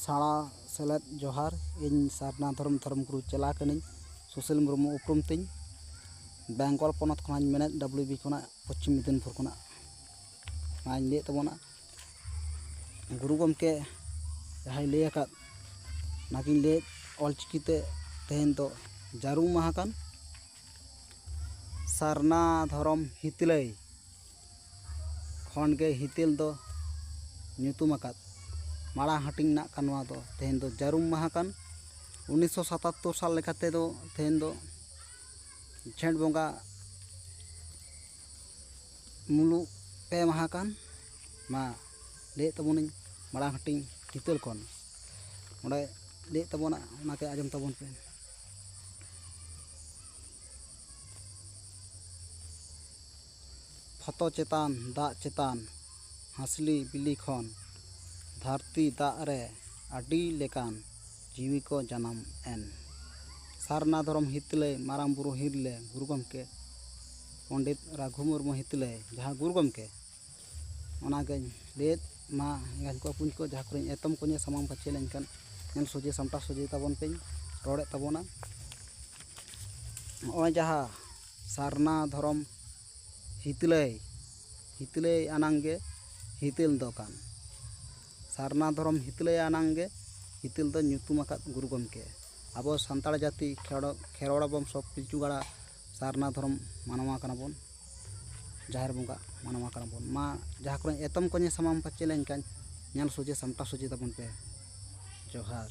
साड़ा सेलेद जोहार इन सारना धर्म गुरु चला कनिन सुशील मुर्मू उपरुम तिन बेंगल पनत खना मेनेद WB खना पश्चिम मिदनपुर खना नाइन ले तबना गुरु गमके जहां ले आकाद नाकिन ले ऑलचिकीते तेहन तो जारूम महाकान सारना धर्म हितलय खन के हितेल दो ᱧᱩᱛᱩᱢ आकाद माड़ा हाटिंग ना कानवा दो तेहन दो जारूम महाकान 1977 साल लेखाते दो तेहन दो झेंट बोंगा मुलु पे महाकान मा ले तबोनी माड़ा हाटिंग हितेल खन ओंडे ले तबोना ओनाके आजम तबोन पे फतो चेतान दा चेतान हासली बिली खन धरती दाग रे आडी लेकान जीवी को जन्म एन सारना धर्म हितले माराम बुरु हिरले गुरु गमके पंडित रघु मुर्मू हितले जहाँ गुरु गमके ओनागे लेत मा गान को पुन को जहाँ करें एतम को सामाम पचे लेनकान नेल सोजे सामटा सोजे तबन पे रोड़े तबना ओ जहाँ सारना धर्म हितले आनांगे हितेल दोकान सारना धर्म हितले आनांगे हितेल दो ᱧᱩᱛᱩᱢ आकाद गुरु गमके आबो सान्ताड़ जाति खेरवाड़ा बम सब पिलचुगाड़ा सारना धर्म मानवा कानाबोन जाहेर बंगा मानवा कानाबोन मा जहाँ को एतम को सामाम पचे लेनकान नेल सोजे सामटा सोजे तबन पे जोहार।